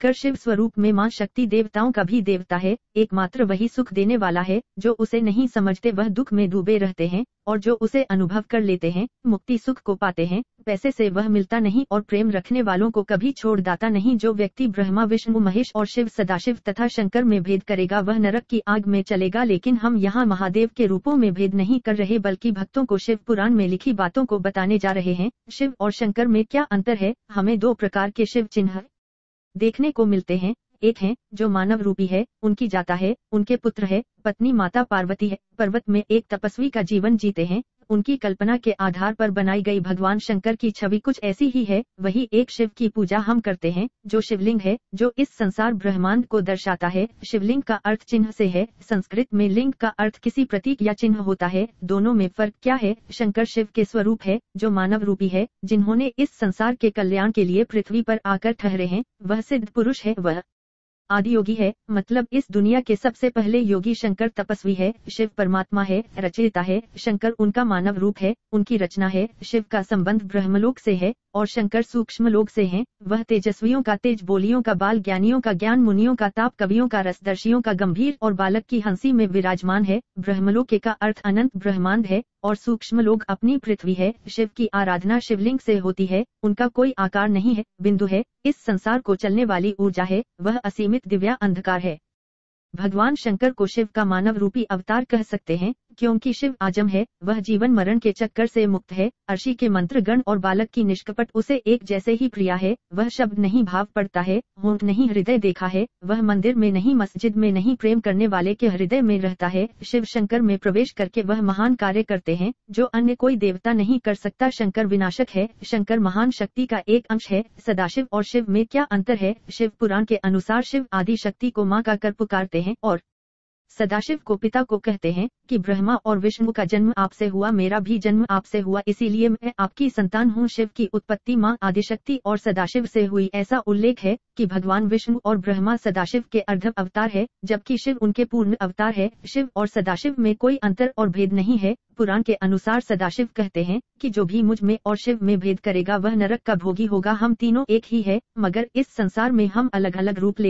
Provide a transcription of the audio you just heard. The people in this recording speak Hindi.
शंकर शिव स्वरूप में मां शक्ति देवताओं का भी देवता है। एकमात्र वही सुख देने वाला है। जो उसे नहीं समझते वह दुख में डूबे रहते हैं, और जो उसे अनुभव कर लेते हैं मुक्ति सुख को पाते हैं। पैसे से वह मिलता नहीं और प्रेम रखने वालों को कभी छोड़ दाता नहीं। जो व्यक्ति ब्रह्मा विष्णु महेश और शिव सदाशिव तथा शंकर में भेद करेगा वह नरक की आग में चलेगा। लेकिन हम यहाँ महादेव के रूपों में भेद नहीं कर रहे, बल्कि भक्तों को शिव पुराण में लिखी बातों को बताने जा रहे हैं। शिव और शंकर में क्या अंतर है? हमें दो प्रकार के शिव चिन्ह देखने को मिलते हैं। एक है जो मानव रूपी है, उनकी जाता है, उनके पुत्र है, पत्नी माता पार्वती है, पर्वत में एक तपस्वी का जीवन जीते हैं। उनकी कल्पना के आधार पर बनाई गई भगवान शंकर की छवि कुछ ऐसी ही है। वही एक शिव की पूजा हम करते हैं, जो शिवलिंग है, जो इस संसार ब्रह्मांड को दर्शाता है। शिवलिंग का अर्थ चिन्ह से है। संस्कृत में लिंग का अर्थ किसी प्रतीक या चिन्ह होता है। दोनों में फर्क क्या है? शंकर शिव के स्वरूप है, जो मानव रूपी है, जिन्होंने इस संसार के कल्याण के लिए पृथ्वी पर आकर ठहरे हैं। वह सिद्ध पुरुष है, वह आदि योगी है, मतलब इस दुनिया के सबसे पहले योगी शंकर तपस्वी है। शिव परमात्मा है, रचयिता है। शंकर उनका मानव रूप है, उनकी रचना है। शिव का संबंध ब्रह्मलोक से है और शंकर सूक्ष्म लोक से हैं। वह तेजस्वियों का तेज, बोलियों का बाल, ज्ञानियों का ज्ञान, मुनियों का ताप, कवियों का रसदर्शियों का गंभीर और बालक की हंसी में विराजमान है। ब्रह्मलोक का अर्थ अनंत ब्रह्मांड है और सूक्ष्म लोक अपनी पृथ्वी है। शिव की आराधना शिवलिंग से होती है। उनका कोई आकार नहीं है, बिंदु है। इस संसार को चलने वाली ऊर्जा है। वह असीमित दिव्या अंधकार है। भगवान शंकर को शिव का मानव रूपी अवतार कह सकते हैं, क्योंकि शिव आजम है। वह जीवन मरण के चक्कर से मुक्त है। अर्षि के मंत्र गण और बालक की निष्कपट उसे एक जैसे ही प्रिया है। वह शब्द नहीं भाव पड़ता है, होंठ नहीं हृदय देखा है। वह मंदिर में नहीं, मस्जिद में नहीं, प्रेम करने वाले के हृदय में रहता है। शिव शंकर में प्रवेश करके वह महान कार्य करते हैं, जो अन्य कोई देवता नहीं कर सकता। शंकर विनाशक है, शंकर महान शक्ति का एक अंश है। सदाशिव और शिव में क्या अंतर है? शिव पुराण के अनुसार शिव आदि शक्ति को मां का कर पुकारते हैं और सदाशिव को पिता को कहते हैं कि ब्रह्मा और विष्णु का जन्म आपसे हुआ, मेरा भी जन्म आपसे हुआ, इसीलिए मैं आपकी संतान हूँ। शिव की उत्पत्ति मां आदिशक्ति और सदाशिव से हुई। ऐसा उल्लेख है कि भगवान विष्णु और ब्रह्मा सदाशिव के अर्ध अवतार है, जबकि शिव उनके पूर्ण अवतार है। शिव और सदाशिव में कोई अंतर और भेद नहीं है। पुराण के अनुसार सदाशिव कहते हैं कि जो भी मुझ में और शिव में भेद करेगा वह नरक का भोगी होगा। हम तीनों एक ही है, मगर इस संसार में हम अलग अलग रूप ले